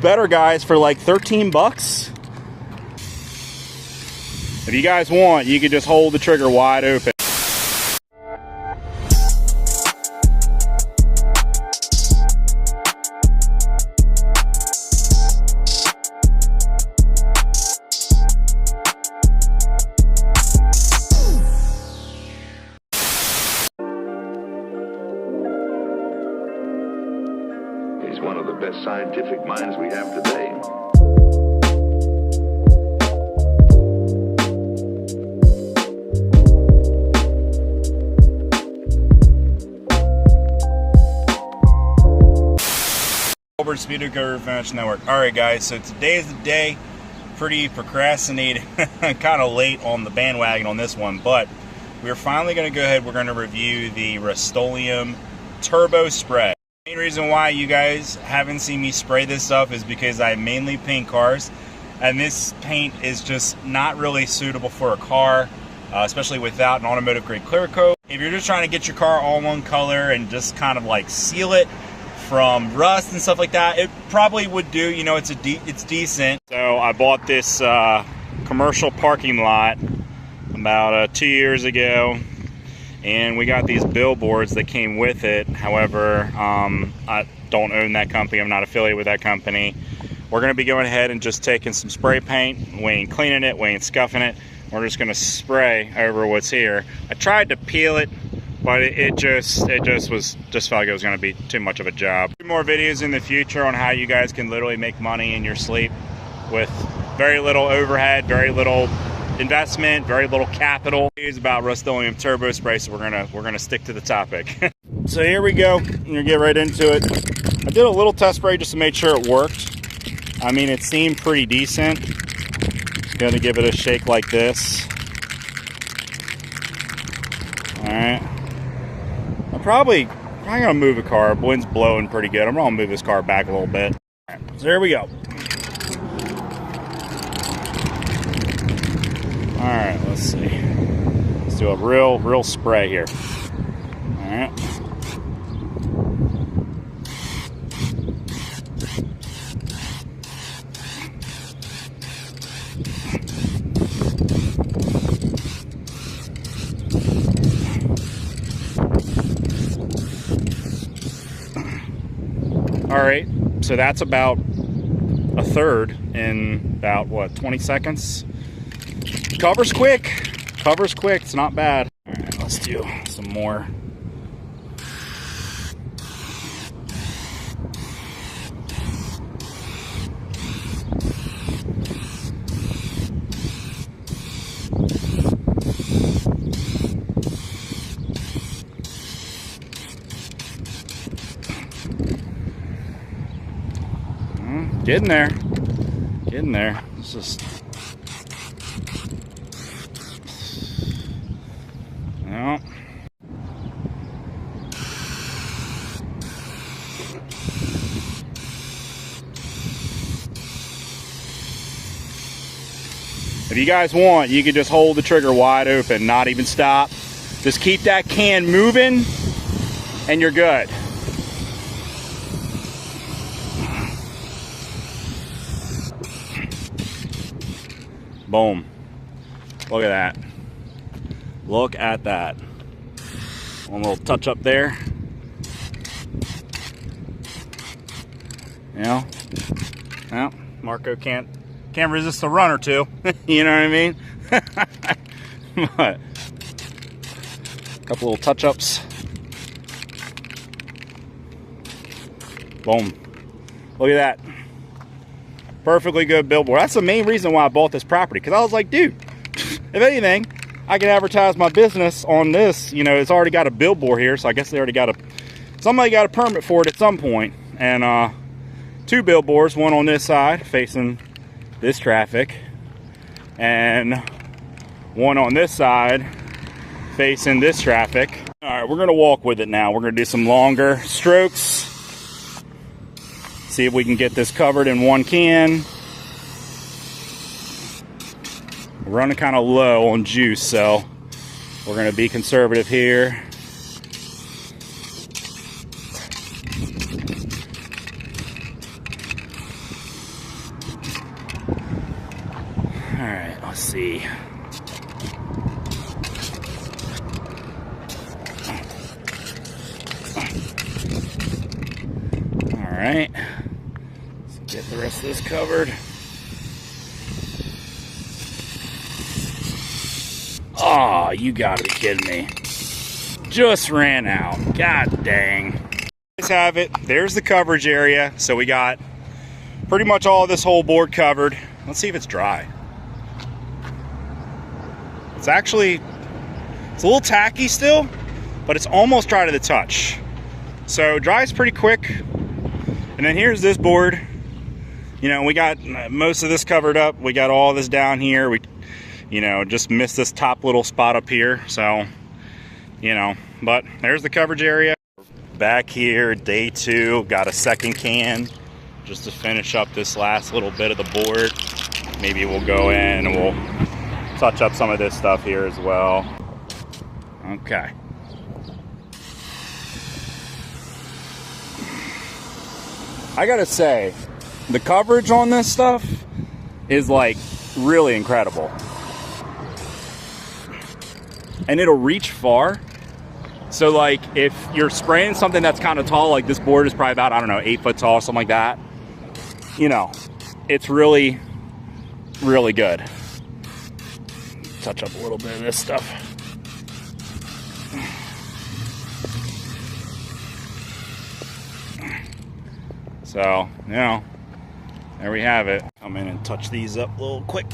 better, guys, for like 13 bucks. If you guys want, you can just hold the trigger wide open. He's one of the best scientific minds we have today. Speedo Cover Finish Network. Alright guys, so today is the day. Pretty procrastinated, kind of late on the bandwagon on this one, but we're finally going to go ahead. We're going to review the Rust-Oleum Turbo Spray. The main reason why you guys haven't seen me spray this stuff is because I mainly paint cars, and this paint is just not really suitable for a car, especially without an automotive grade clear coat. If you're just trying to get your car all one color and just kind of like seal it from rust and stuff like that, it probably would do. You know, it's decent. So I bought this commercial parking lot about 2 years ago, and we got these billboards that came with it. However, I don't own that company. I'm not affiliated with that company. We're going to be going ahead and just taking some spray paint, we ain't cleaning it, we ain't scuffing it. We're just going to spray over what's here. I tried to peel it, but it just felt like it was going to be too much of a job. More videos in the future on how you guys can literally make money in your sleep with very little overhead, very little investment, very little capital. It's about Rust-Oleum Turbo Spray, so we're gonna stick to the topic. So here we go. I'm gonna get right into it. I did a little test spray just to make sure it worked. I mean, it seemed pretty decent. Gonna give it a shake like this. All right. I'm probably gonna move the car. The wind's blowing pretty good. I'm gonna move this car back a little bit. All right, so here we go. All right, let's see. Let's do a real spray here. All right. All right, so that's about a third in about, what, 20 seconds? Cover's quick. Cover's quick. It's not bad. All right, let's do some more. Getting there. Getting there. It's just... No. If you guys want, you can just hold the trigger wide open, not even stop. Just keep that can moving, and you're good. Boom. Look at that. Look at that. One little touch up there. You know? Well, Marco can't resist a run or two. You know what I mean? But a couple little touch ups. Boom. Look at that. Perfectly good billboard. That's the main reason why I bought this property, because I was like, dude, if anything, I can advertise my business on this. You know, it's already got a billboard here, so I guess they already got somebody got a permit for it at some point. And 2 billboards, one on this side facing this traffic, and one on this side facing this traffic. All right, we're gonna walk with it now. We're gonna do some longer strokes. See if we can get this covered in one can. We're running kind of low on juice, so we're going to be conservative here. Let's see. All right. Let's get the rest of this covered. Oh, you gotta be kidding me. Just ran out. God dang. Let's have it. There's the coverage area. So we got pretty much all of this whole board covered. Let's see if it's dry. It's actually, it's a little tacky still, but it's almost dry to the touch. So dries pretty quick. And then here's this board. You know, we got most of this covered up. We got all this down here. We, you know, just missed this top little spot up here. So, you know, but there's the coverage area. Back here, day 2, got a second can just to finish up this last little bit of the board. Maybe we'll go in and we'll touch up some of this stuff here as well. Okay. I gotta say, the coverage on this stuff is like really incredible. And it'll reach far. So like if you're spraying something that's kind of tall, like this board is probably about, I don't know, 8 foot tall, something like that. You know, it's really, really good. Touch up a little bit of this stuff. So, you know, there we have it. Come in and touch these up a little quick.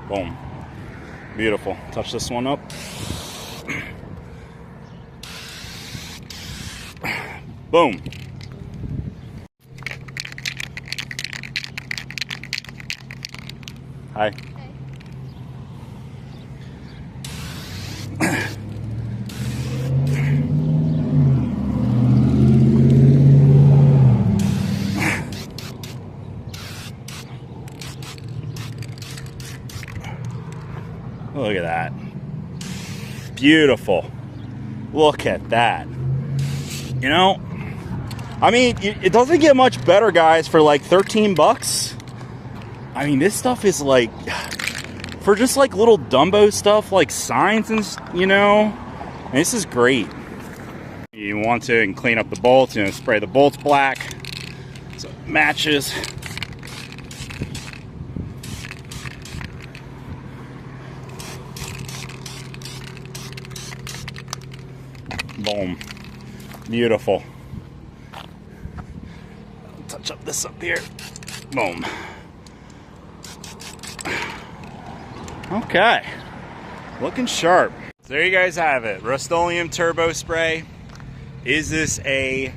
Boom. Beautiful. Touch this one up. Boom. Hi. Look at that. Beautiful. Look at that. You know, I mean, it doesn't get much better, guys, for like 13 bucks. I mean, this stuff is like, for just like little Dumbo stuff, like signs and, you know, this is great. You want to clean up the bolts, you know, spray the bolts black so it matches. Boom. Beautiful. Touch up this up here. Boom. Okay. Looking sharp. So there you guys have it. Rust-Oleum turbo spray. Is this a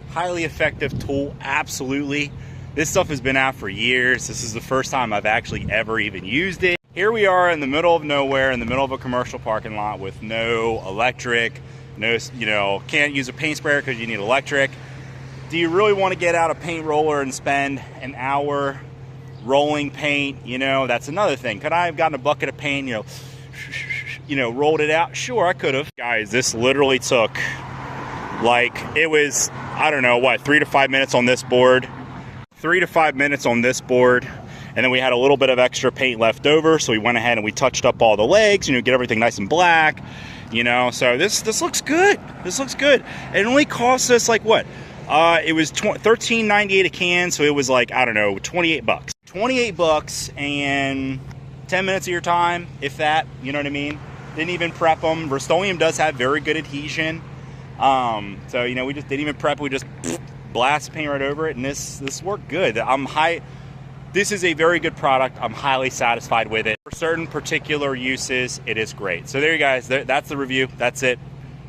highly effective tool? Absolutely. This stuff has been out for years. This is the first time I've actually ever even used it. Here we are in the middle of nowhere, in the middle of a commercial parking lot with no electric. No, you know, can't use a paint sprayer because you need electric. Do you really want to get out a paint roller and spend an hour rolling paint? You know, that's another thing. Could I have gotten a bucket of paint, you know, rolled it out? Sure, I could have. Guys, this literally took, like, it was, I don't know, what, 3 to 5 minutes on this board. 3 to 5 minutes on this board. And then we had a little bit of extra paint left over, so we went ahead and we touched up all the legs, you know, get everything nice and black. You know, so this looks good. This looks good. It only cost us like what? It was $13.98 a can, so it was like, I don't know, 28 bucks. 28 bucks and 10 minutes of your time, if that, you know what I mean? Didn't even prep them. Rust-Oleum does have very good adhesion. So, you know, we just didn't even prep, we just blast paint right over it, and this worked good. This is a very good product. I'm highly satisfied with it. For certain particular uses, it is great. So there you guys, that's the review. That's it.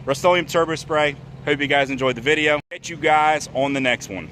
Rust-Oleum Turbo Spray. Hope you guys enjoyed the video. Catch you guys on the next one.